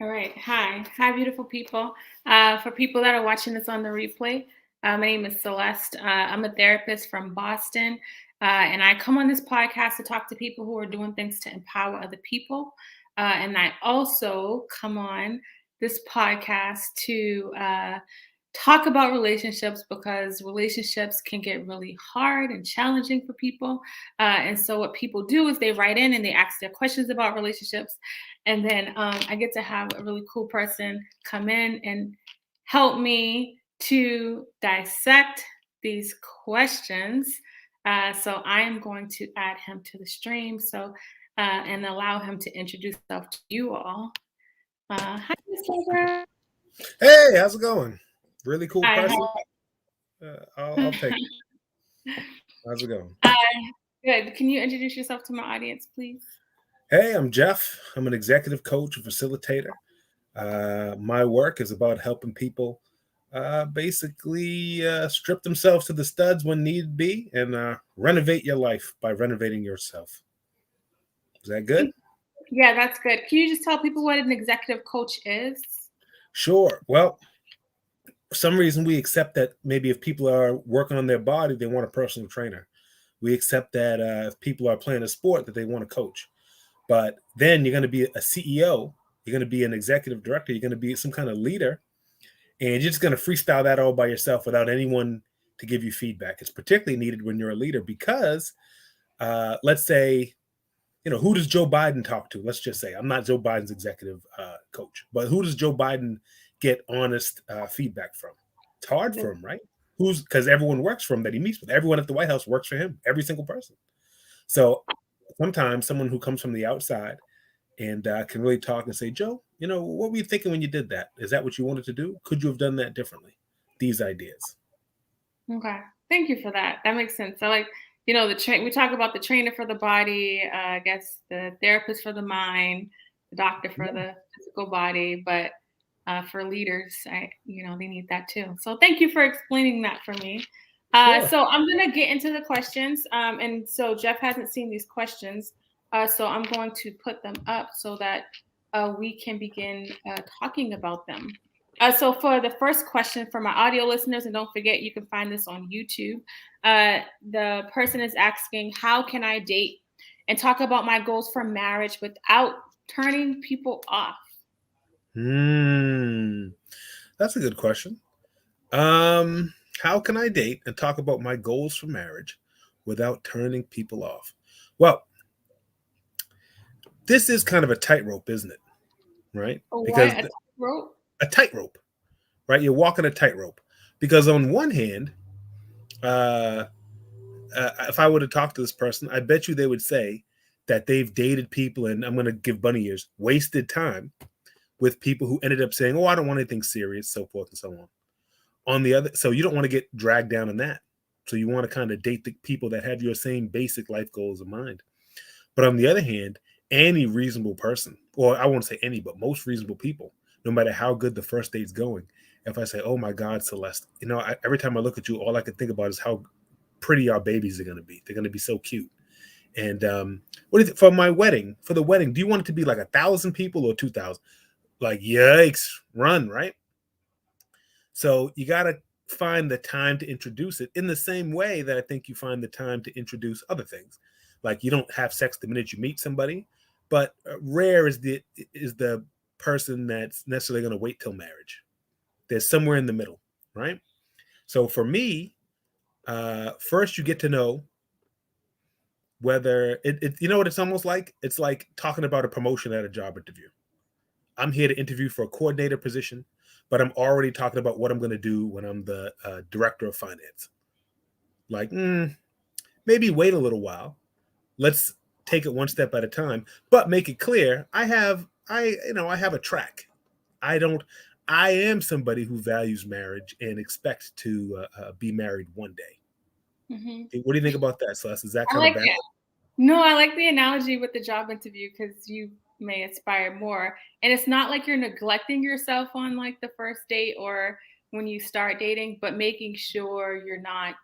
All right. Hi, beautiful people. For people that are watching this on the replay, my name is Celeste. I'm a therapist from Boston, and I come on this podcast to talk to people who are doing things to empower other people. And I also come on this podcast to talk about relationships because relationships can get really hard and challenging for people. And so, what people do is they write in and they ask their questions about relationships. And then I get to have a really cool person come in and help me to dissect these questions. So I am going to add him to the stream and allow him to introduce himself to you all. Hi, Mr. Hey, how's it going? Really cool Hi, person. I'll take it. How's it going? uh, good. Can you introduce yourself to my audience, please? Hey, I'm Jeff. I'm an executive coach and facilitator. My work is about helping people basically strip themselves to the studs when need be and renovate your life by renovating yourself. Is that good? Yeah, that's good. Can you just tell people what an executive coach is? Sure. Well, for some reason we accept that maybe if people are working on their body, they want a personal trainer. We accept that if people are playing a sport, that they want a coach. But then you're going to be a CEO, you're going to be an executive director, you're going to be some kind of leader, and you're just going to freestyle that all by yourself without anyone to give you feedback. It's particularly needed when you're a leader because, let's say, who does Joe Biden talk to? Let's just say I'm not Joe Biden's executive coach, but who does Joe Biden get honest feedback from? It's hard for him, right? Because everyone works for him that he meets with. Everyone at the White House works for him, every single person. So sometimes someone who comes from the outside and can really talk and say, Joe, what were you thinking when you did that? Is that what you wanted to do? Could you have done that differently? These ideas. Okay. Thank you for that. That makes sense. So like, we talk about the trainer for the body, I guess the therapist for the mind, the doctor for Yeah, the physical body, but for leaders, they need that too. So thank you for explaining that for me. sure. So I'm gonna get into the questions. And so Jeff hasn't seen these questions. So I'm going to put them up so that we can begin talking about them. So for the first question for my audio listeners, and don't forget you can find this on YouTube. The person is asking, "How can I date and talk about my goals for marriage without turning people off?" Hmm. That's a good question. Um, how can I date and talk about my goals for marriage without turning people off? Well, this is kind of a tightrope, isn't it? Right? What Because a rope? a tightrope, right? You're walking a tightrope. Because on one hand, uh, if I were to talk to this person, I bet you they would say that they've dated people, and I'm going to give bunny ears, wasted time with people who ended up saying, "Oh, I don't want anything serious," so forth and so on. On the other, so you don't want to get dragged down in that. So you want to kind of date the people that have your same basic life goals in mind. But on the other hand, any reasonable person, or I won't say any, but most reasonable people, no matter how good the first date's going, if I say, "Oh my God, Celeste," every time I look at you, all I can think about is how pretty our babies are going to be. They're going to be so cute. And what do you for my wedding? For the wedding, do you want it to be like 1,000 people or 2,000? Like, yikes, run, right? So you got to find the time to introduce it in the same way that I think you find the time to introduce other things. Like you don't have sex the minute you meet somebody, but rare is the person that's necessarily going to wait till marriage. There's somewhere in the middle, right? So for me, first you get to know whether you know what it's almost like. It's like talking about a promotion at a job interview. I'm here to interview for a coordinator position, but I'm already talking about what I'm going to do when I'm the director of finance. Like, maybe wait a little while. Let's take it one step at a time, but make it clear I have a track. I don't. I am somebody who values marriage and expects to be married one day. Hmm. What do you think about that, Celeste? Is that I kind of like valid? it. No, I like the analogy with the job interview because you may aspire more. And it's not like you're neglecting yourself on like the first date or when you start dating, but making sure you're not,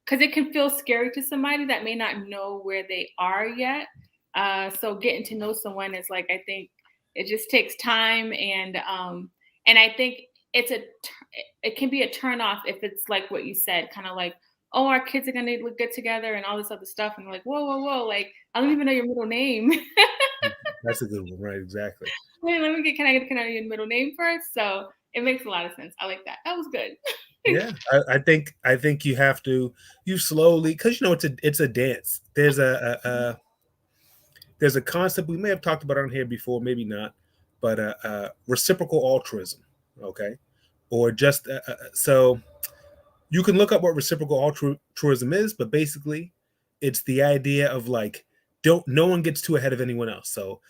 because it can feel scary to somebody that may not know where they are yet. So getting to know someone is like, I think, It just takes time, and I think it can be a turn off if it's like what you said, kind of like, oh, our kids are gonna look good together and all this other stuff, and like, whoa, whoa, whoa, like I don't even know your middle name. That's a good one, right? Exactly. Wait, can I get your middle name first? So it makes a lot of sense. I like that. That was good. Yeah, I think you slowly, because it's a dance. There's a concept we may have talked about on here before, maybe not, but reciprocal altruism. Okay, or just so you can look up what reciprocal altruism is, but basically, it's the idea of like, don't no one gets too ahead of anyone else. So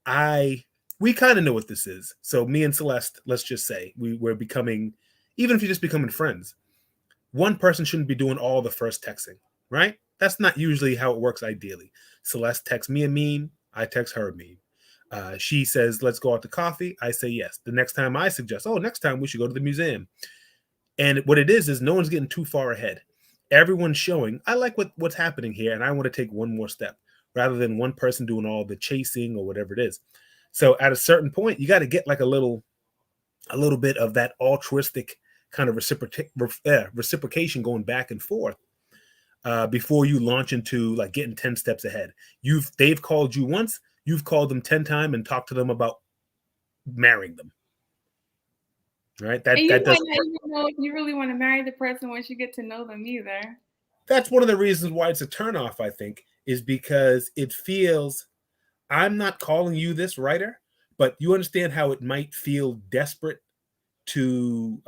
I we kind of know what this is. So me and Celeste, let's just say we're becoming, even if you're just becoming friends, one person shouldn't be doing all the first texting, right? That's not usually how it works ideally. Celeste texts me a meme, I text her a meme. She says, let's go out to coffee. I say yes. The next time I suggest, oh, next time we should go to the museum. And what it is no one's getting too far ahead. Everyone's showing, I like what's happening here, and I want to take one more step rather than one person doing all the chasing or whatever it is. So at a certain point, you got to get like a little bit of that altruistic kind of reciprocation going back and forth before you launch into like getting 10 steps ahead. They've called you once, you've called them 10 times and talked to them about marrying them. Right? And you That might doesn't not work. even know if you really want to marry the person once you get to know them either. That's one of the reasons why it's a turnoff, I think, is because it feels, I'm not calling you this writer, but you understand how it might feel desperate to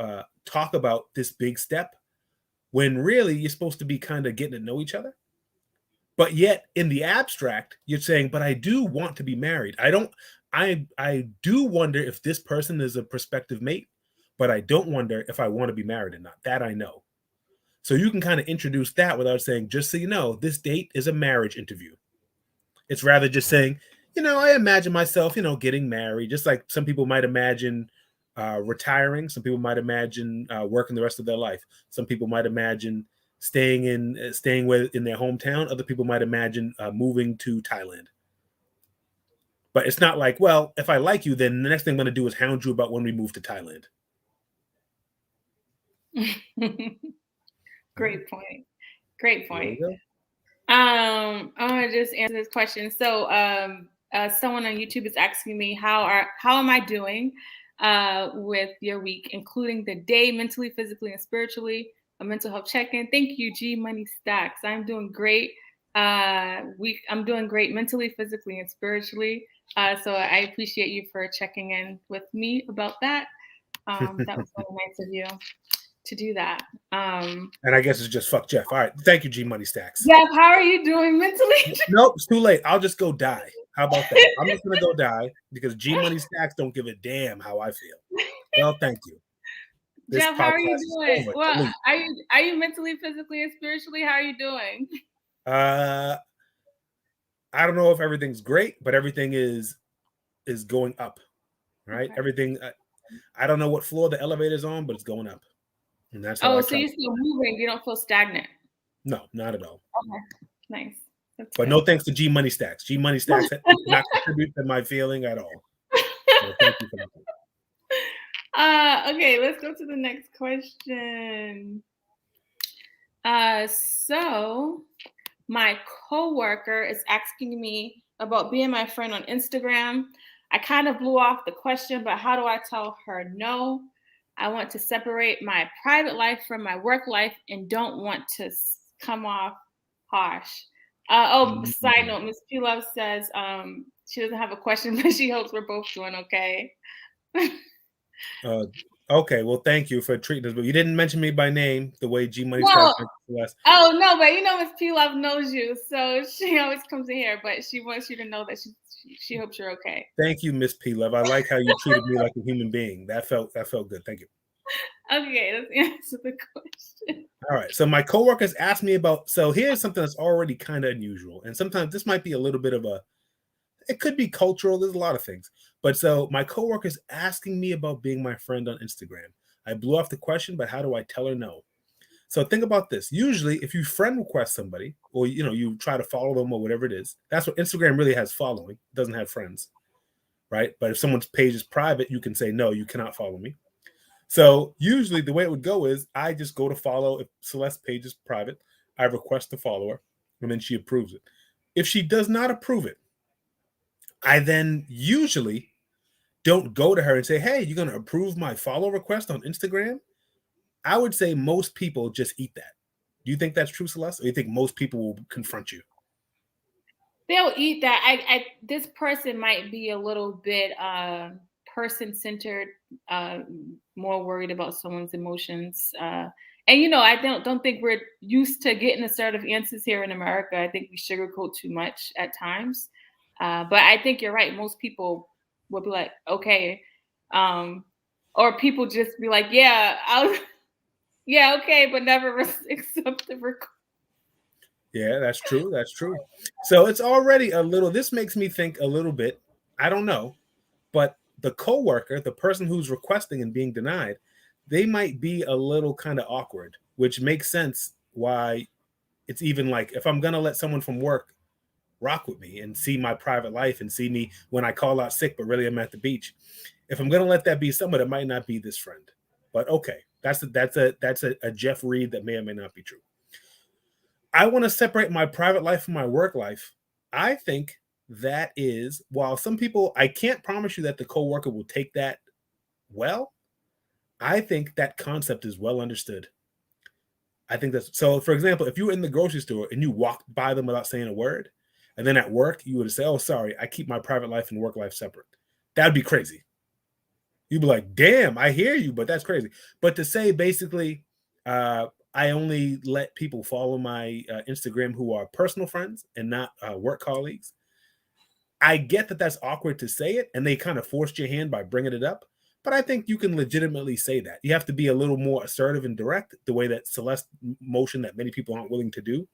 talk about this big step when really you're supposed to be kind of getting to know each other. But yet in the abstract, you're saying, but I do want to be married. I do wonder if this person is a prospective mate, but I don't wonder if I want to be married or not. That I know. So you can kind of introduce that without saying, just so you know, this date is a marriage interview. It's rather just saying, I imagine myself, getting married, just like some people might imagine retiring. Some people might imagine working the rest of their life. Some people might imagine staying in their hometown. Other people might imagine moving to Thailand. But it's not like, well, if I like you, then the next thing I'm going to do is hound you about when we move to Thailand. Great point. Great There you point. go. I'm gonna just answer this question. So, someone on YouTube is asking me how am I doing with your week, including the day, mentally, physically, and spiritually. A mental health check-in. Thank you, G Money Stacks. I'm doing great. I'm doing great mentally, physically, and spiritually. So I appreciate you for checking in with me about that. That was really nice of you to do that. And I guess it's just fuck Jeff. All right. Thank you, G Money Stacks. Jeff, how are you doing mentally? Nope, it's too late. I'll just go die. How about that? I'm just gonna go die because G Money Stacks don't give a damn how I feel. Well, thank you. This Jeff, how are you podcast is doing? over. Well, Delete. are you mentally, physically, and spiritually? How are you doing? Uh, I don't know if everything's great, but everything is going up. Right? Okay. Everything. I don't know what floor the elevator's on, but it's going up, and that's how Oh, I so try. you're still moving. You don't feel stagnant. No, not at all. Okay, nice. That's But good. no thanks to G Money Stacks. G Money Stacks did not contribute to my feeling at all. So thank you for that. Okay, let's go to the next question. So my coworker is asking me about being my friend on Instagram. I kind of blew off the question, but how do I tell her no? I want to separate my private life from my work life and don't want to come off harsh. Side note, Miss P Love says she doesn't have a question, but she hopes we're both doing okay. Okay, well, thank you for treating us, but you didn't mention me by name the way G Money No. Stacks mentioned us. Oh no, but Miss P Love knows you, so she always comes in here. But she wants you to know that she hopes you're okay. Thank you, Miss P Love. I like how you treated me like a human being. That felt good. Thank you. Okay, let's answer the question. All right. So my coworkers asked me about. So here's something that's already kind of unusual, and sometimes this might be a little bit of a. It could be cultural. There's a lot of things, but so my coworkers asking me about being my friend on Instagram. I blew off the question, but how do I tell her no? So think about this. Usually, if you friend request somebody, or you try to follow them or whatever it is, that's what Instagram really has following. It doesn't have friends. right? But if someone's page is private, you can say, no, you cannot follow me. So usually the way it would go is I just go to follow. If Celeste's page is private, I request to follow her, and then she approves it. If she does not approve it, I then usually don't go to her and say, hey, you're going to approve my follow request on Instagram? I would say most people just eat that. Do you think that's true, Celeste? Or do you think most people will confront you? They'll eat that. This person might be a little bit person centered, uh, more worried about someone's emotions. And I don't think we're used to getting assertive answers here in America. I think we sugarcoat too much at times. But I think you're right. Most people will be like, okay, or people just be like, yeah, yeah, okay, but never accept the request. Yeah, that's true. That's true. So it's already a little, this makes me think a little bit, I don't know, but the coworker, the person who's requesting and being denied, they might be a little kind of awkward, which makes sense why it's even like if I'm going to let someone from work rock with me and see my private life and see me when I call out sick, but really I'm at the beach. If I'm going to let that be someone, it might not be this friend. But okay, that's a Jeff Reed that may or may not be true. I want to separate my private life from my work life. I think that is, while some people, I can't promise you that the coworker will take that well. I think that concept is well understood. I think that's so. For example, if you were in the grocery store and you walked by them without saying a word, and then at work you would say, "Oh, sorry, I keep my private life and work life separate." That'd be crazy. You'd be like, "Damn, I hear you, but that's crazy." But to say basically, I only let people follow my Instagram who are personal friends and not work colleagues. I get that that's awkward to say it, and they kind of forced your hand by bringing it up. But I think you can legitimately say that. You have to be a little more assertive and direct, the way that Celeste motion that many people aren't willing to do.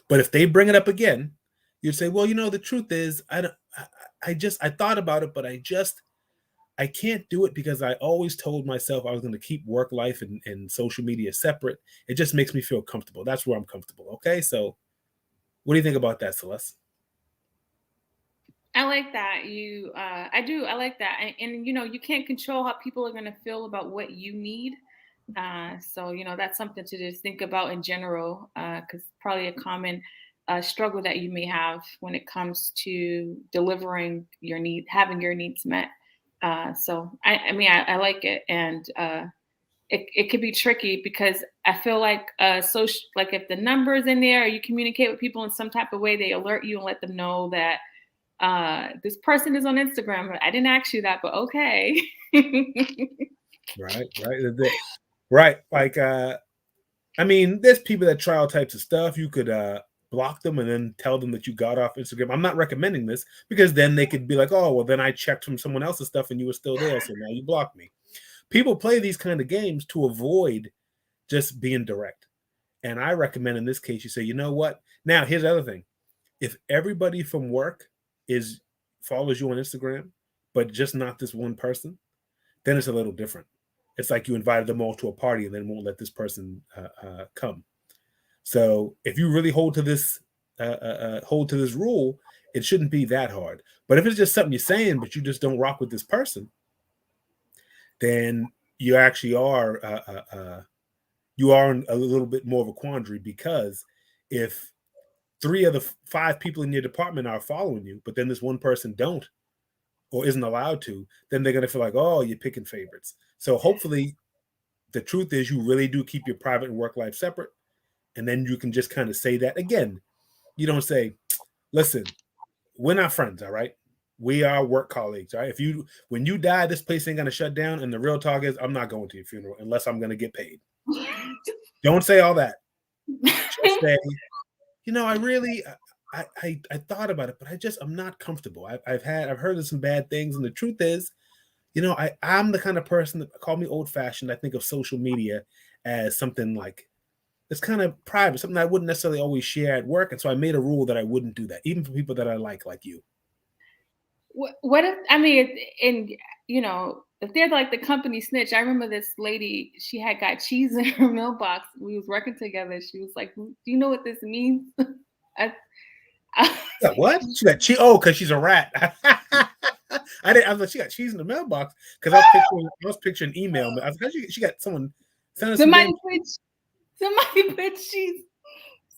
But if they bring it up again, you'd say, "Well, the truth is, I don't. I thought about it, but I can't do it because I always told myself I was going to keep work life and social media separate. It just makes me feel comfortable. That's where I'm comfortable." Okay, so what do you think about that, Celeste? I like that. I do. I like that. And you can't control how people are going to feel about what you need. So that's something to just think about in general, because probably a common struggle that you may have when it comes to delivering having your needs met. So I mean, I like it, and it could be tricky because I feel like like if the numbers in there, or you communicate with people in some type of way, they alert you and let them know that this person is on Instagram. I didn't ask you that, but okay. Right, right. Like, I mean, there's people that try all types of stuff. You could block them and then tell them that you got off Instagram. I'm not recommending this because then they could be like, "Oh, well, then I checked from someone else's stuff and you were still there, so now you blocked me." People play these kind of games to avoid just being direct. And I recommend in this case, you say, "You know what? Now, here's the other thing. If everybody from work is follows you on Instagram, but just not this one person, then it's a little different. It's like you invited them all to a party and then won't let this person come. So if you really hold to this rule, it shouldn't be that hard. But if it's just something you're saying, but you just don't rock with this person, then you actually are you are in a little bit more of a quandary, because if 3 of the 5 people in your department are following you, but then this one person don't or isn't allowed to, then they're going to feel like, oh, you're picking favorites. So hopefully the truth is you really do keep your private and work life separate. And then you can just kind of say that again. You don't say, "Listen, we're not friends, all right? We are work colleagues, all right? When you die, this place ain't gonna shut down. And the real talk is, I'm not going to your funeral unless I'm gonna get paid." Don't say all that. Just say, I really, I thought about it, but I'm not comfortable. I've heard of some bad things, and the truth is, I'm the kind of person that, call me old fashioned. I think of social media as something like it's kind of private, something I wouldn't necessarily always share at work. And so I made a rule that I wouldn't do that, even for people that I like you. What if, I mean, and if they're like the company snitch? I remember this lady, she had got cheese in her mailbox. We was working together. She was like, "Do you know what this means?" I, Yeah, what? She got cheese? Oh, because she's a rat. I didn't. I was like, she got cheese in the mailbox because I was picturing email. I was like, she got someone sent us some damn. Somebody put cheese.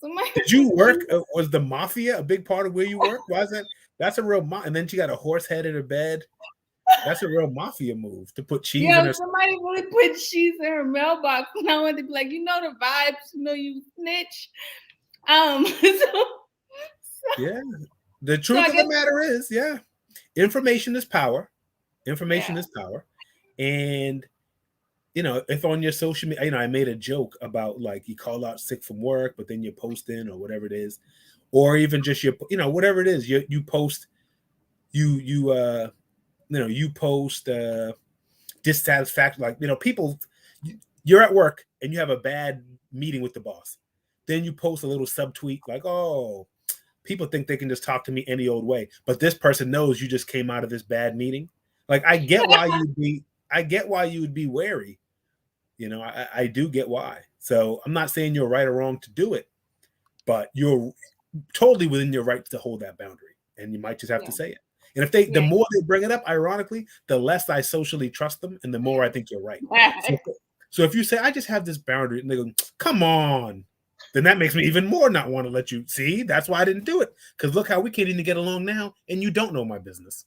Somebody Did you put work? cheese. Was the mafia a big part of where you work? Why is that? That's a real and then she got a horse head in her bed. That's a real mafia move to put cheese in her. Somebody really put cheese in her mailbox, and I wanted to be like, you know the vibes, you snitch. Yeah. The So truth I of the guess, matter is, yeah, information is power. Information yeah. is power. And if on your social media, I made a joke about like you call out sick from work, but then you're posting or whatever it is, or even just whatever it is, you post, you post dissatisfaction, like people, you're at work and you have a bad meeting with the boss, then you post a little subtweet like, oh, people think they can just talk to me any old way, but this person knows you just came out of this bad meeting. Like I get why you would be wary. I do get why. So I'm not saying you're right or wrong to do it, but you're totally within your right to hold that boundary, and you might just have to say it. And if the more they bring it up, ironically, the less I socially trust them, and the more I think you're right. So if you say I just have this boundary, and they go, "Come on," then that makes me even more not want to let you see. That's why I didn't do it, because look how we can't even get along now, and you don't know my business.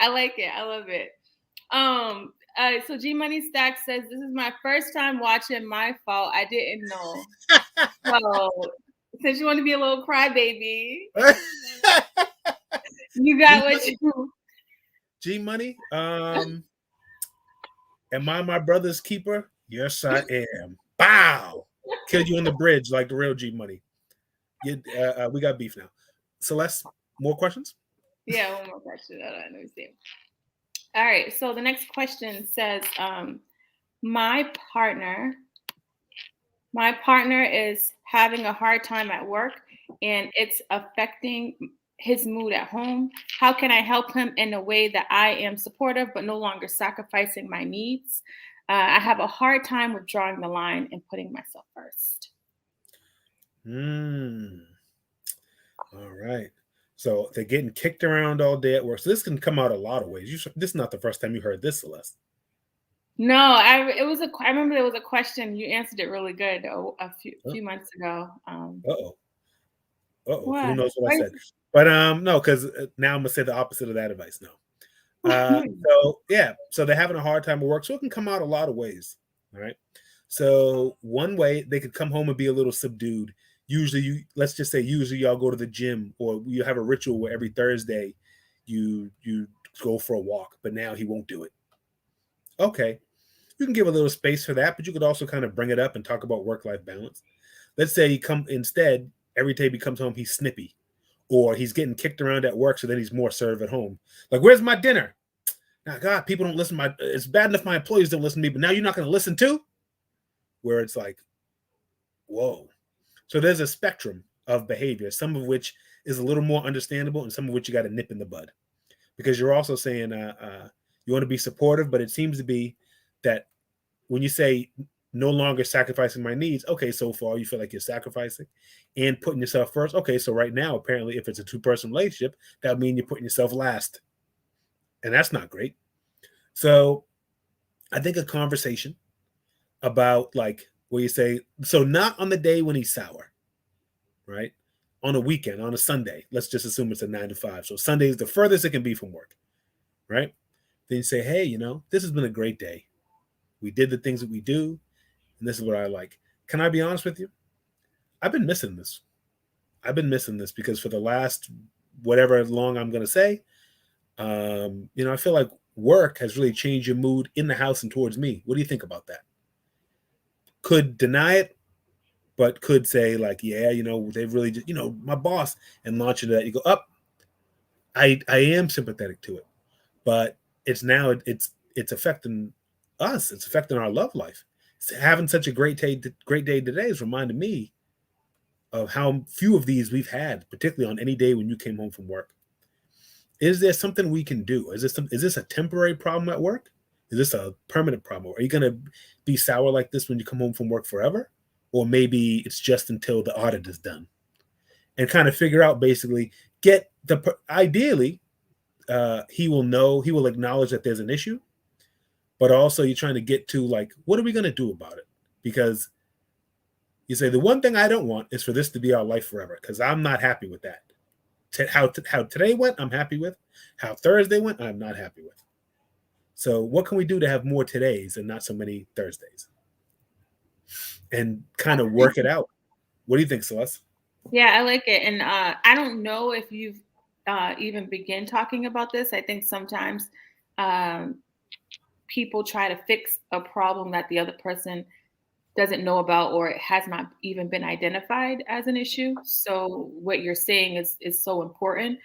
I like it. I love it. So G Money Stack says, this is my first time watching My Fault. I didn't know. So since you want to be a little crybaby, you got what you. G Money, am I my brother's keeper? Yes, I am. Bow. Killed you on the bridge like the real G Money. We got beef now. Celeste, more questions? Yeah, one more question. Let me see. All right. So the next question says, my partner is having a hard time at work and it's affecting his mood at home. How can I help him in a way that I am supportive but no longer sacrificing my needs? I have a hard time with drawing the line and putting myself first. All right. So they're getting kicked around all day at work. So this can come out a lot of ways. This is not the first time you heard this, Celeste. No, I remember there was a question. You answered it really good a few months ago. Who knows what I said? But no, because now I'm gonna say the opposite of that advice. No. So they're having a hard time at work. So it can come out a lot of ways. All right. So one way they could come home and be a little subdued. Usually let's just say y'all go to the gym, or you have a ritual where every Thursday you go for a walk, but now he won't do it. Okay. You can give a little space for that, but you could also kind of bring it up and talk about work-life balance. Let's say instead, every time he comes home, he's snippy, or he's getting kicked around at work, so then he's more assertive at home. Like, where's my dinner? Now, God, people don't listen. It's bad enough my employees don't listen to me, but now you're not going to listen too? Where it's like, whoa. So there's a spectrum of behavior, some of which is a little more understandable and some of which you got to nip in the bud. Because you're also saying you want to be supportive, but it seems to be that when you say no longer sacrificing my needs, okay, so far you feel like you're sacrificing and putting yourself first. Okay, so right now, apparently, if it's a two-person relationship, that would mean you're putting yourself last. And that's not great. So I think a conversation about like where you say, so not on the day when he's sour, right? On a weekend, on a Sunday, let's just assume it's a 9 to 5. So Sunday is the furthest it can be from work, right? Then you say, hey, this has been a great day. We did the things that we do, and this is what I like. Can I be honest with you? I've been missing this. Because for the last whatever long I'm going to say, I feel like work has really changed your mood in the house and towards me. What do you think about that? Could deny it, but could say like, yeah, they've really just, my boss, and launch into that. You go up. I am sympathetic to it, but it's affecting us. It's affecting our love life. Having such a great day today has reminded me of how few of these we've had, particularly on any day when you came home from work. Is there something we can do? Is this a temporary problem at work? Is this a permanent problem? Are you going to be sour like this when you come home from work forever? Or maybe it's just until the audit is done. And kind of figure out, basically, get Ideally, he will acknowledge that there's an issue, but also you're trying to get to like, what are we going to do about it? Because you say the one thing I don't want is for this to be our life forever, because I'm not happy with that. How today went, I'm happy with. How Thursday went, I'm not happy with. So what can we do to have more todays and not so many Thursdays? And kind of work it out. What do you think, Celeste? Yeah, I like it. And I don't know if you've even begin talking about this. I think sometimes um, people try to fix a problem that the other person doesn't know about, or it has not even been identified as an issue. So what you're saying is so important,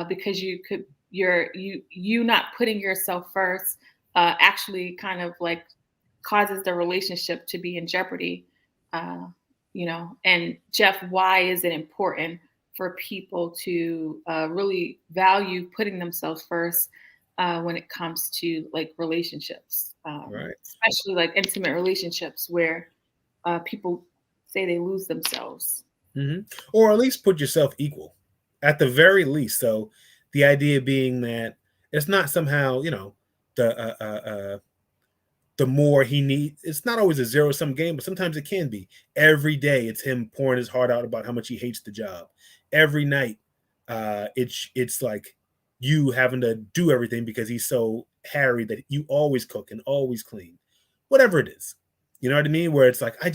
because you not putting yourself first actually kind of like causes the relationship to be in jeopardy. Uh, and Jeff, why is it important for people to really value putting themselves first when it comes to like relationships, Right. especially like intimate relationships where people say they lose themselves? Mm-hmm. Or at least put yourself equal, at the very least. So the idea being that it's not somehow, the more he needs. It's not always a zero sum game, but sometimes it can be. Every day, it's him pouring his heart out about how much he hates the job. Every night, it's like you having to do everything because he's so harried that you always cook and always clean, whatever it is. You know what I mean? Where it's like I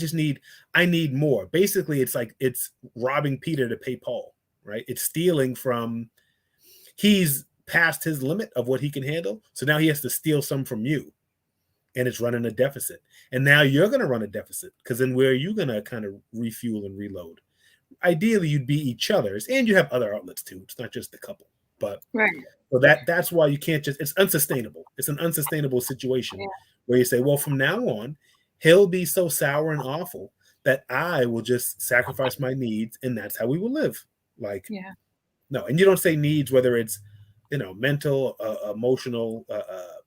need more. Basically, it's like it's robbing Peter to pay Paul, right? It's stealing from. He's past his limit of what he can handle, so now he has to steal some from you, and it's running a deficit. And now you're going to run a deficit, because then where are you going to kind of refuel and reload? Ideally, you'd be each other's, and you have other outlets too. It's not just the couple, but Right. so that's why you can't just. It's unsustainable. It's an unsustainable situation Yeah. where you say, well, from now on, he'll be so sour and awful that I will just sacrifice my needs, and that's how we will live. Like, Yeah. no, and you don't say needs whether it's mental, emotional,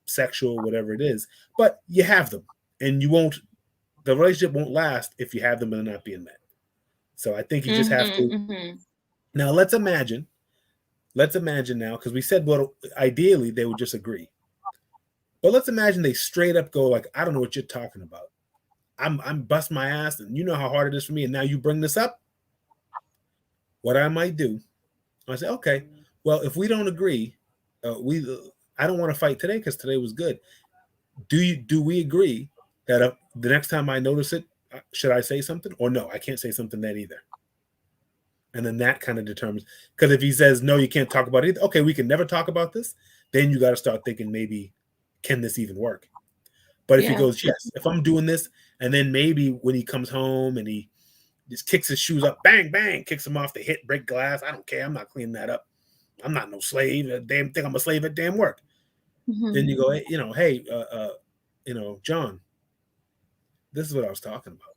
sexual, whatever it is, but you have them, and you won't. The relationship won't last if you have them and they're not being met. So I think you just have to. Mm-hmm. Now let's imagine. Let's imagine now, because we said, well, ideally they would just agree, but let's imagine they straight up go like, I don't know what you're talking about. I'm bust my ass, and you know how hard it is for me, and now you bring this up. What I might do, I say, okay, well, if we don't agree, I don't want to fight today because today was good. Do we agree that the next time I notice it, should I say something, or no, I can't say something then either? And then that kind of determines, because if he says no, you can't talk about it, okay, we can never talk about this, then you got to start thinking, maybe can this even work? But if he Yeah. goes, yes, if I'm doing this, and then maybe when he comes home and he just kicks his shoes up, bang bang, kicks them off, they hit, break glass, I don't care, I'm not cleaning that up, I'm not no slave, damn think I'm a slave at damn work. Mm-hmm. Then you go, hey, John, this is what I was talking about.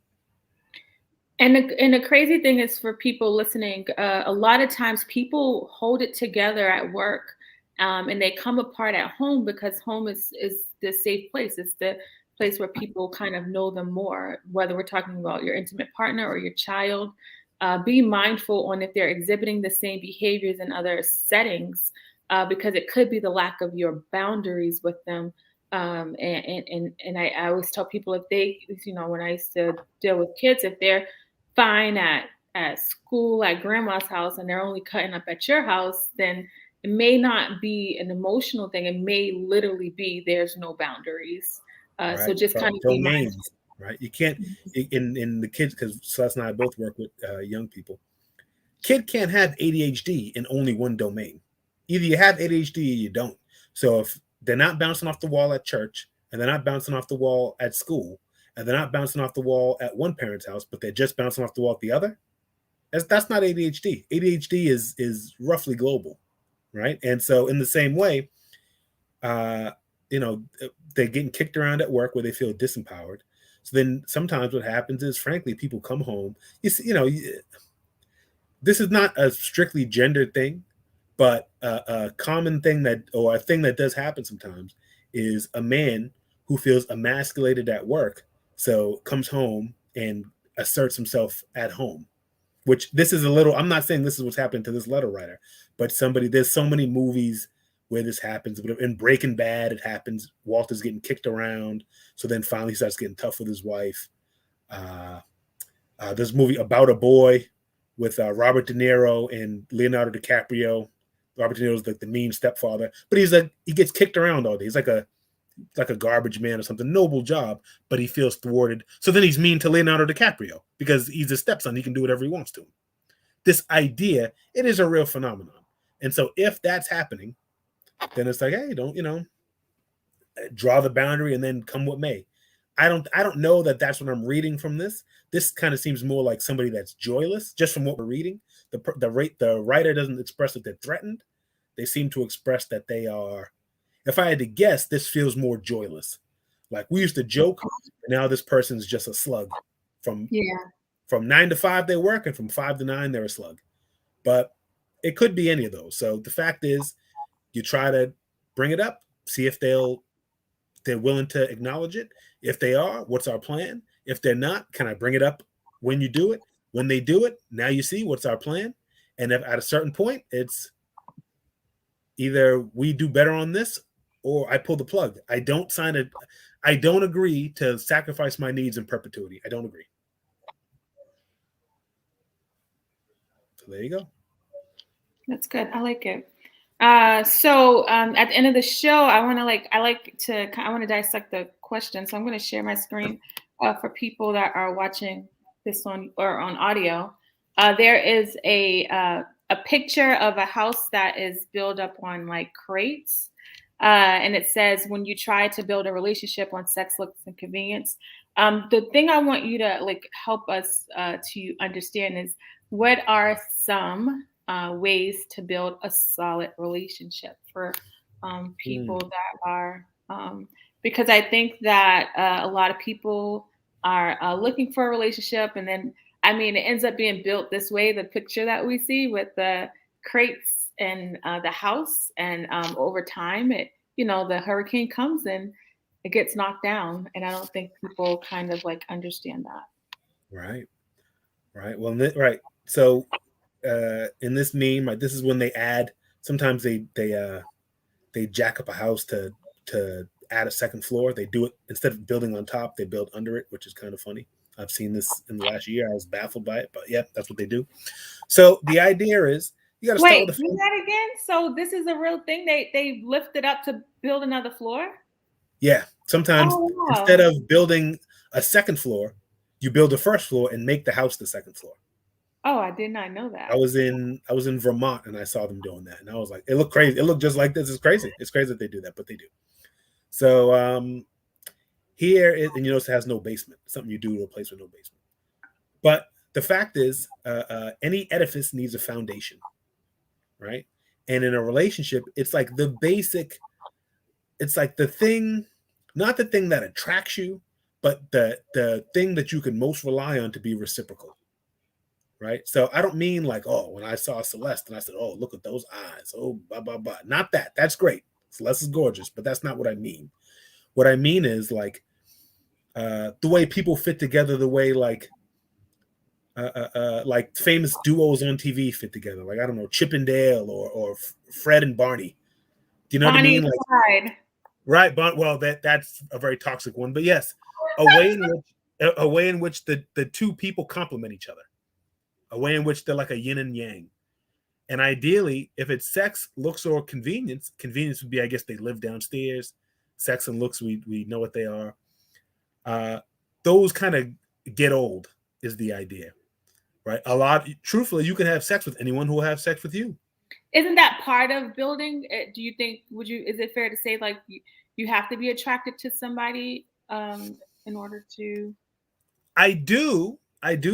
And the crazy thing is, for people listening, a lot of times people hold it together at work, and they come apart at home, because home is the safe place. It's the place where people kind of know them more. Whether we're talking about your intimate partner or your child, be mindful on if they're exhibiting the same behaviors in other settings, because it could be the lack of your boundaries with them. And I always tell people, if they, when I used to deal with kids, if they're fine at school at grandma's house and they're only cutting up at your house, then it may not be an emotional thing. It may literally be there's no boundaries. So Right? just So kind of be domains, right? You can't mindful. in the kids, because Celeste and I both work with young people. Kid can't have ADHD in only one domain. Either you have ADHD or you don't. So if they're not bouncing off the wall at church, and they're not bouncing off the wall at school, and they're not bouncing off the wall at one parent's house, but they're just bouncing off the wall at the other, that's not ADHD. ADHD is roughly global, right? And so in the same way, uh, they're getting kicked around at work where they feel disempowered. So then sometimes what happens is, frankly, people come home. This is not a strictly gendered thing, but a common thing or a thing that does happen sometimes, is a man who feels emasculated at work, so comes home and asserts himself at home. which this is a little, I'm not saying this is what's happening to this letter writer, but there's so many movies where this happens. But in Breaking Bad, it happens. Walter's getting kicked around. So then finally he starts getting tough with his wife. There's a movie About a Boy with Robert De Niro and Leonardo DiCaprio. Robert De Niro's like the mean stepfather, but he gets kicked around all day. He's like a garbage man or something. Noble job, but he feels thwarted. So then he's mean to Leonardo DiCaprio because he's a stepson. He can do whatever he wants to him. This idea, it is a real phenomenon. And so if that's happening, then it's like, hey, don't, draw the boundary and then come what may. I don't know that that's what I'm reading from this. This kind of seems more like somebody that's joyless, just from what we're reading. The writer doesn't express that they're threatened. They seem to express that they are. If I had to guess, this feels more joyless. Like we used to joke, and now this person's just a slug. From 9 to 5 they work, and from 5 to 9 they're a slug. But it could be any of those. So the fact is, you try to bring it up, see if they're willing to acknowledge it. If they are, what's our plan? If they're not, can I bring it up when you do it? When they do it, now you see what's our plan. And if at a certain point, it's either we do better on this or I pull the plug. I don't agree to sacrifice my needs in perpetuity. I don't agree. So there you go. That's good. I like it. So at the end of the show, I want to dissect the question. So I'm going to share my screen for people that are watching this on audio. There is a picture of a house that is built up on like crates. And it says, when you try to build a relationship on sex, looks, and convenience. The thing I want you to help us to understand is, what are some ways to build a solid relationship for people that are, because I think that a lot of people are looking for a relationship, and then it ends up being built this way. The picture that we see with the crates and the house, and over time, the hurricane comes and it gets knocked down, and I don't think people kind of understand that. Right. Well, right. So in this meme, this is when they add. Sometimes they jack up a house to add a second floor. They do it instead of building on top, they build under it, which is kind of funny. I've seen this in the last year. I was baffled by it, but yeah, that's what they do. So the idea is, you got to start with do that again. So this is a real thing. They lift it up to build another floor. Yeah, sometimes instead of building a second floor, you build the first floor and make the house the second floor. Oh, I did not know that. I was in Vermont and I saw them doing that, and I was like, it looked crazy. It looked just like this. It's crazy. It's crazy that they do that, but they do. So here, and you notice it has no basement. Something you do to a place with no basement. But the fact is, any edifice needs a foundation, right? And in a relationship, it's like the basic. It's like the thing, not the thing that attracts you, but the thing that you can most rely on to be reciprocal. Right. So I don't mean like, oh, when I saw Celeste and I said, oh, look at those eyes. Oh, blah, blah, blah. Not that. That's great. Celeste is gorgeous, but that's not what I mean. What I mean is like the way people fit together, the way like famous duos on TV fit together. Like, I don't know, Chip and Dale or Fred and Barney. Do you know Bonnie what I mean? Like, right. But well, that's a very toxic one. But yes, a way in which the two people complement each other. A way in which they're like a yin and yang. And ideally, if it's sex, looks, or convenience would be, I guess, they live downstairs. Sex and looks, we know what they are. Those kind of get old, is the idea, right? Truthfully, you can have sex with anyone who will have sex with you. Isn't that part of building? Do you think, is it fair to say like you have to be attracted to somebody in order to? I do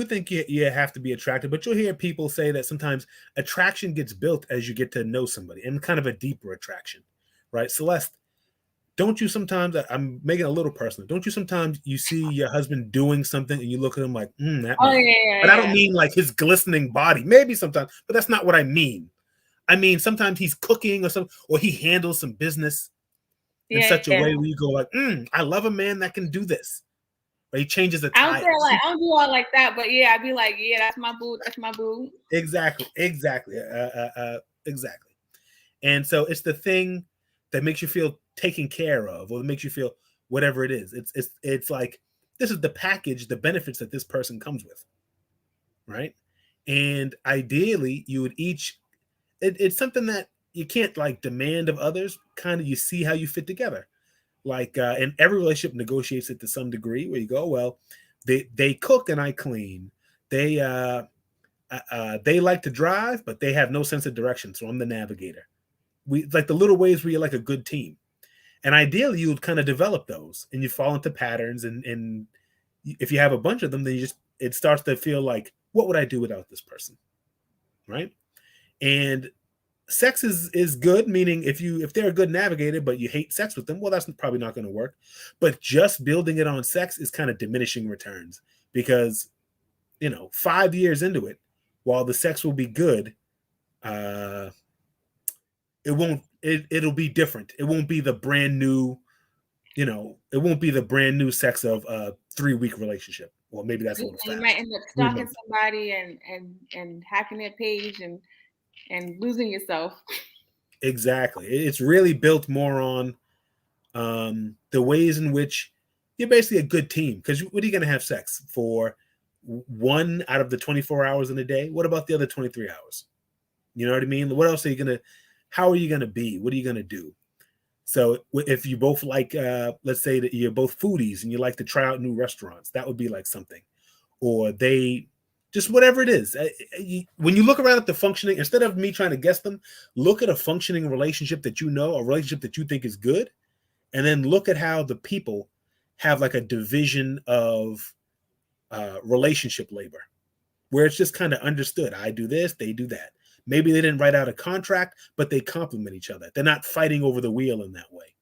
think you have to be attracted, but you'll hear people say that sometimes attraction gets built as you get to know somebody, and kind of a deeper attraction, right? Celeste, don't you sometimes, I'm making it a little personal, don't you sometimes you see your husband doing something and you look at him like, that man. Yeah, but I don't mean like his glistening body, maybe sometimes, but that's not what I mean. I mean, sometimes he's cooking or something, or he handles some business in such a way where you go like, I love a man that can do this. Or he changes the I don't say tires. like I don't do all like that, but yeah, I'd be like, yeah, that's my boo. That's my boo. Exactly. Exactly. And so it's the thing that makes you feel taken care of, or makes you feel whatever it is. It's like, this is the package, the benefits that this person comes with, right? And ideally, you would each. It's something that you can't like demand of others. Kind of, you see how you fit together. Like, and every relationship negotiates it to some degree. Where you go, well, they cook and I clean. They they like to drive, but they have no sense of direction, so I'm the navigator. We like the little ways where you're like a good team. And ideally, you would kind of develop those, and you fall into patterns. And if you have a bunch of them, then it starts to feel like, what would I do without this person, right? And sex is good, meaning if they're a good navigator, but you hate sex with them, well, that's probably not going to work. But just building it on sex is kind of diminishing returns, because 5 years into it, while the sex will be good, uh, it won't. It'll be different. It won't be the brand new. It won't be the brand new sex of a 3-week relationship. Well, maybe that's a And little you might fast. end up 3 stalking months. somebody and hacking their page and losing yourself. Exactly. It's really built more on the ways in which you're basically a good team. Because what are you going to have sex for? 1 out of the 24 hours in a day? What about the other 23 hours? You know what I mean? What else are you going to, how are you going to be? What are you going to do? So if you both like, let's say that you're both foodies and you like to try out new restaurants, that would be like something. Or they, just whatever it is. When you look around at the functioning, instead of me trying to guess them, look at a functioning relationship that a relationship that you think is good, and then look at how the people have like a division of relationship labor, where it's just kind of understood. I do this, they do that. Maybe they didn't write out a contract, but they complement each other. They're not fighting over the wheel in that way.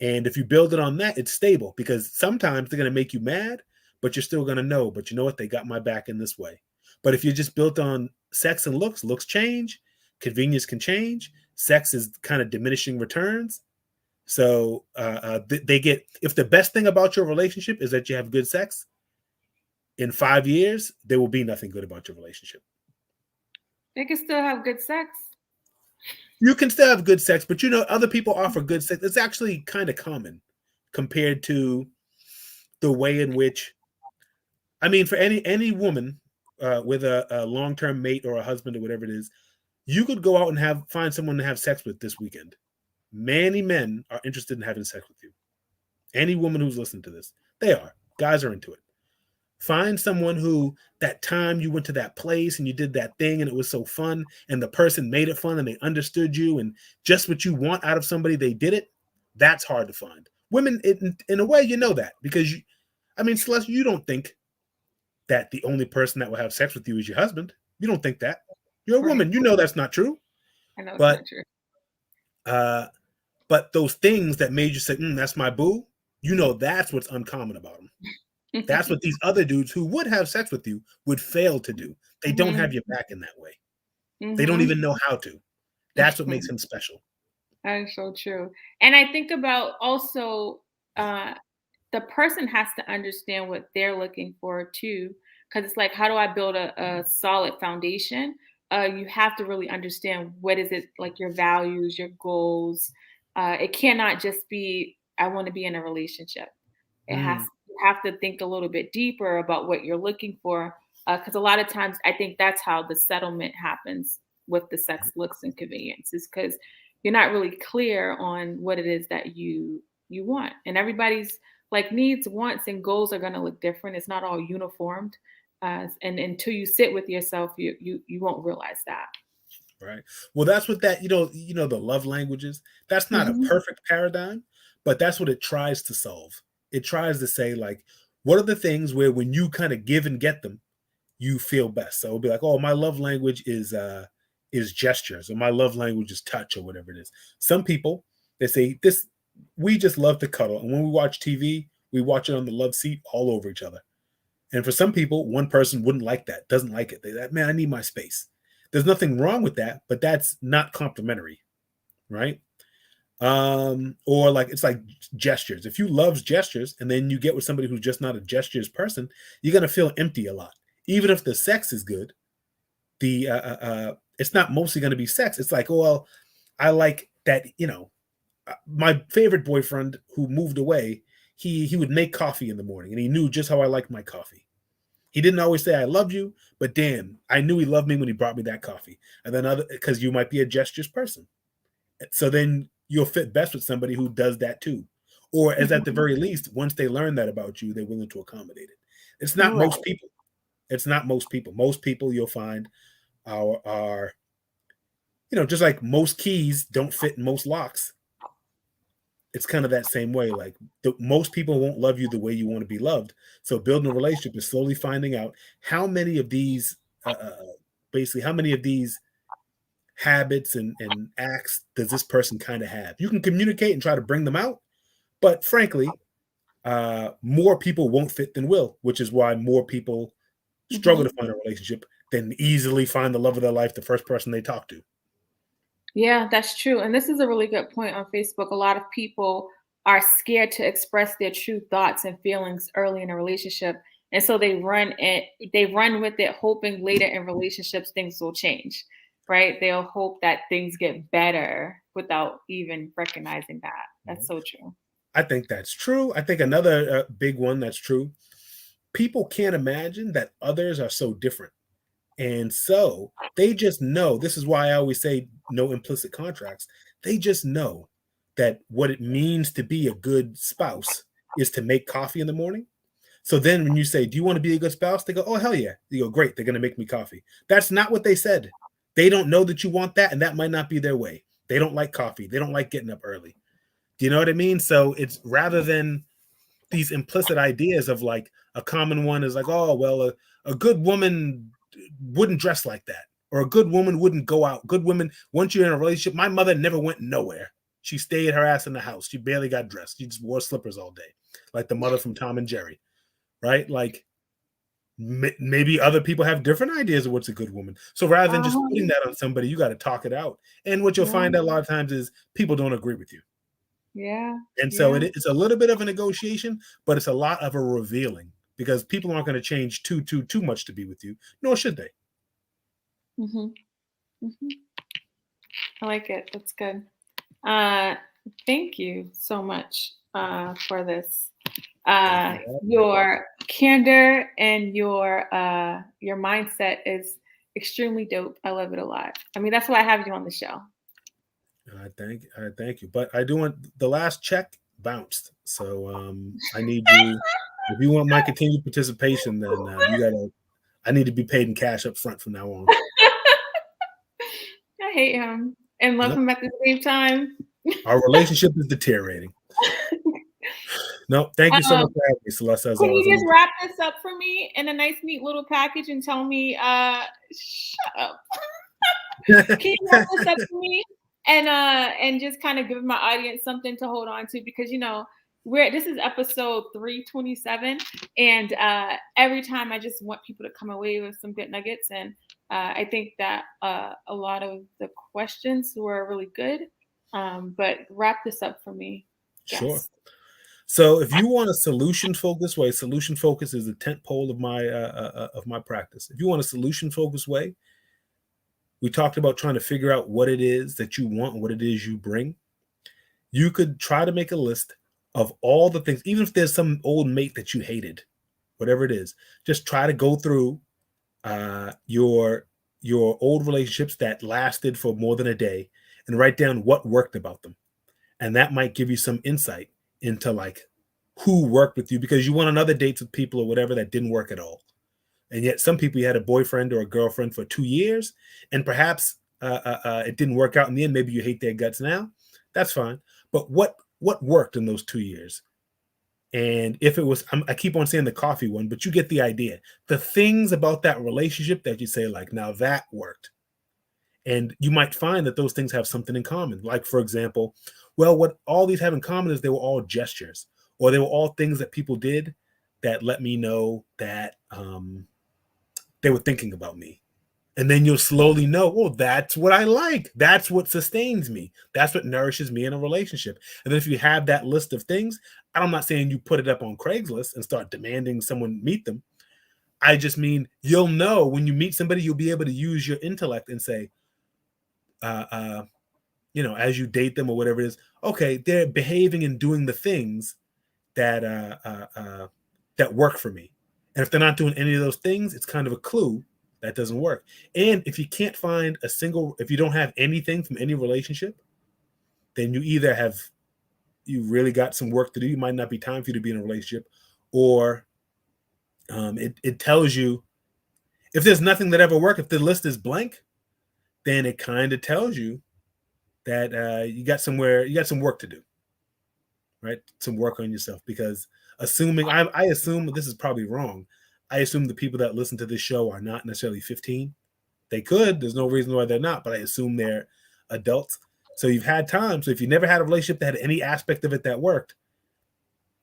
And if you build it on that, it's stable, because sometimes they're going to make you mad, but you're still going to know, but you know what? They got my back in this way. But if you're just built on sex and looks change, convenience can change. Sex is kind of diminishing returns. So they get, if the best thing about your relationship is that you have good sex, in 5 years, there will be nothing good about your relationship. They can still have good sex. You can still have good sex, but other people offer good sex. It's actually kind of common compared to the way in which, I mean, for any woman with a long-term mate or a husband or whatever it is, you could go out and find someone to have sex with this weekend. Many men are interested in having sex with you. Any woman who's listening to this, they are. Guys are into it. Find someone who, that time you went to that place and you did that thing and it was so fun, and the person made it fun and they understood you, and just what you want out of somebody, they did it. That's hard to find. Women, in a way, that, because Celeste, you don't think that the only person that will have sex with you is your husband. You don't think that. You're a woman. Right. You know that's not true. I know it's But not true. but those things that made you say, that's my boo, that's what's uncommon about them. That's what these other dudes who would have sex with you would fail to do. They don't have your back in that way. They don't even know how to. That's what makes him special. That is so true. And I think about also the person has to understand what they're looking for too. Because it's like, how do I build a solid foundation? You have to really understand what is it, like your values, your goals. It cannot just be, I want to be in a relationship. You have to think a little bit deeper about what you're looking for. Because a lot of times I think that's how the settlement happens with the sex, looks, and convenience, is because you're not really clear on what it is that you want. And everybody's like needs, wants, and goals are going to look different. It's not all uniformed. And until you sit with yourself, you won't realize that. Right. Well, that's what the love languages. That's not a Mhm. perfect paradigm, but that's what it tries to solve. It tries to say, like, what are the things where when you kind of give and get them, you feel best. So it'll be like, oh, my love language is gestures, or my love language is touch, or whatever it is. Some people, they say this, we just love to cuddle. And when we watch TV, we watch it on the love seat all over each other. And for some people, one person wouldn't like that, doesn't like it. Man, I need my space. There's nothing wrong with that, but that's not complimentary, right? Or like it's like gestures. If you love gestures and then you get with somebody who's just not a gestures person, you're gonna feel empty a lot. Even if the sex is good, the it's not mostly gonna be sex. It's like, oh well, I like that, my favorite boyfriend who moved away, he would make coffee in the morning and he knew just how I liked my coffee. He didn't always say I loved you, but damn, I knew he loved me when he brought me that coffee. And then other because you might be a gestures person. So then you'll fit best with somebody who does that too. Or as at the Mhm. very least, once they learn that about you, they're willing to accommodate it. It's not Right. most people. It's not most people. Most people you'll find are just like most keys don't fit in most locks. It's kind of that same way. Like most people won't love you the way you want to be loved. So building a relationship is slowly finding out how many of these, basically, how many of these habits and acts does this person kind of have. You can communicate and try to bring them out, but frankly, more people won't fit than will, which is why more people struggle to Mhm. find a relationship than easily find the love of their life the first person they talk to. Yeah, that's true. And this is a really good point on Facebook. A lot of people are scared to express their true thoughts and feelings early in a relationship. And so they run with it, hoping later in relationships things will change. Right? They'll hope that things get better without even recognizing that. That's so true. I think that's true. I think another big one that's true. People can't imagine that others are so different. And so they just know, this is why I always say no implicit contracts. They just know that what it means to be a good spouse is to make coffee in the morning. So then when you say, do you want to be a good spouse? They go, oh, hell yeah. You go, great. They're going to make me coffee. That's not what they said. They don't know that you want that. And that might not be their way. They don't like coffee. They don't like getting up early. Do you know what I mean? So it's rather than these implicit ideas of like a common one is like, oh, well, a good woman wouldn't dress like that, or a good woman wouldn't go out. Good women, once you're in a relationship, my mother never went nowhere. She stayed her ass in the house. She barely got dressed. She just wore slippers all day, like the mother from Tom and Jerry, right? Like maybe other people have different ideas of what's a good woman. So rather than just Uh-huh. putting that on somebody, you got to talk it out. And what you'll Yeah. find a lot of times is people don't agree with you. Yeah. And so Yeah. it's a little bit of a negotiation, but it's a lot of a revealing because people aren't going to change too much to be with you, nor should they. Mhm. Mhm. I like it. That's good. Uh, Thank you so much for this. Thank you for having me. Your candor and your mindset is extremely dope. I love it a lot. I mean, that's why I have you on the show. I thank you. But I do want the last check bounced. So I need you if you want my continued participation, then I need to be paid in cash up front from now on. I hate him and love Nope. him at the same time. Our relationship is deteriorating. No, thank you so much um, for having me, Celeste, as can always. I you just need wrap this up for me in a nice, neat little package and tell me, shut up. to. Can you wrap this up for me? And just kind of give my audience something to hold on to because we're this is episode 327 and every time I just want people to come away with some good nuggets and I think that a lot of the questions were really good. But wrap this up for me, Sure. guest. So if you want a solution focused way, solution focus is the tent pole of my practice. If you want a solution focused way, we talked about trying to figure out what it is that you want and what it is you bring. You could try to make a list of all the things, even if there's some old mate that you hated, whatever it is. Just try to go through your old relationships that lasted for more than a day and write down what worked about them, and that might give you some insight into like who worked with you because you went on other dates with people or whatever that didn't work at all. And yet some people you had a boyfriend or a girlfriend for 2 years and perhaps it didn't work out in the end. Maybe you hate their guts now. That's fine. But what worked in those 2 years? And if it was, I keep on saying the coffee one, but you get the idea. The things about that relationship that you say, like, now that worked. And you might find that those things have something in common. Like, for example, well, what all these have in common is they were all gestures, or they were all things that people did that let me know that they were thinking about me. And then you'll slowly know, oh, that's what I like. That's what sustains me. That's what nourishes me in a relationship. And then if you have that list of things, I'm not saying you put it up on Craigslist and start demanding someone meet them. I just mean you'll know when you meet somebody, you'll be able to use your intellect and say, uh, uh, as you date them or whatever it is, okay, they're behaving and doing the things that that work for me. And if they're not doing any of those things, it's kind of a clue that doesn't work. And if you can't find if you don't have anything from any relationship, then you really got some work to do. You might not be time for you to be in a relationship, or it tells you if there's nothing that ever worked. If the list is blank, then it kind of tells you that you got some work to do, right? Some work on yourself, because I assume this is probably wrong. I assume the people that listen to this show are not necessarily 15. They could. There's no reason why they're not, but I assume they're adults. So you've had time. So if you never had a relationship that had any aspect of it that worked,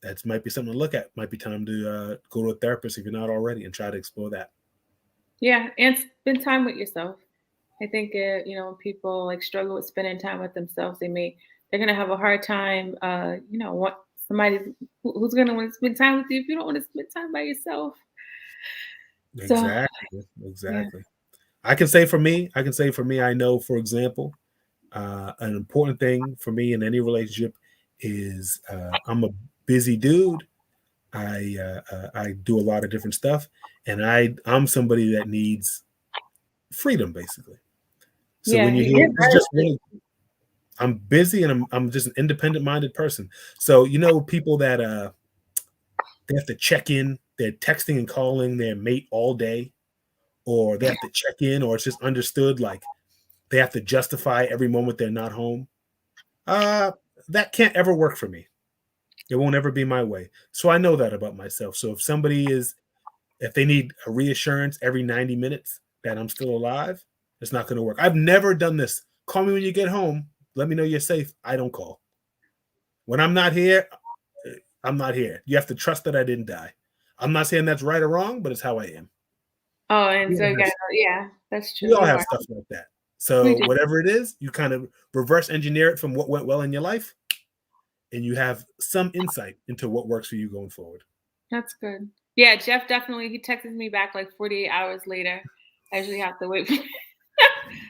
that might be something to look at. Might be time to go to a therapist if you're not already, and try to explore that. Yeah, and spend time with yourself. I think when people like struggle with spending time with themselves, they're gonna have a hard time. What somebody who's gonna want to spend time with you if you don't want to spend time by yourself. So Exactly. yeah, Exactly. I can say for me, I know, for example, an important thing for me in any relationship is I'm a busy dude. I do a lot of different stuff, and I'm somebody that needs freedom, basically. So yeah, when you hear you're this, is very just really, I'm busy and I'm just an independent minded person. So people that they have to check in, they're texting and calling their mate all day, or they have to check in, or it's just understood like they have to justify every moment they're not home. Uh, that can't ever work for me. It won't ever be my way. So I know that about myself. So if they need a reassurance every 90 minutes that I'm still alive, it's not going to work. I've never done this. Call me when you get home. Let me know you're safe. I don't call. When I'm not here, I'm not here. You have to trust that I didn't die. I'm not saying that's right or wrong, but it's how I am. Oh, and We so all have, yeah, that's we true. all You have are. stuff like that. We So do. whatever it is, you kind of reverse engineer it from what went well in your life, and you have some insight into what works for you going forward. That's good. Yeah, Jeff definitely he texted me back like 48 hours later. I usually have to wait.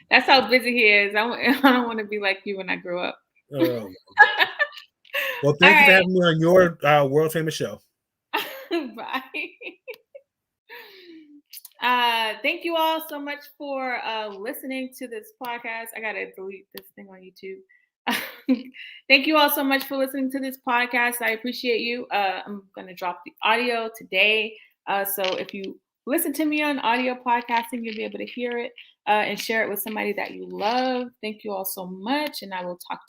That's how busy he is. I don't want to be like you when I grow up. Oh, well, All thank you for right. having me on your world famous show. Bye. Thank you all so much for listening to this podcast. I gotta delete this thing on YouTube. Thank you all so much for listening to this podcast. I appreciate you. I'm gonna drop the audio today. So if you listen to me on audio podcasting, you'll be able to hear it and share it with somebody that you love. Thank you all so much, and I will talk to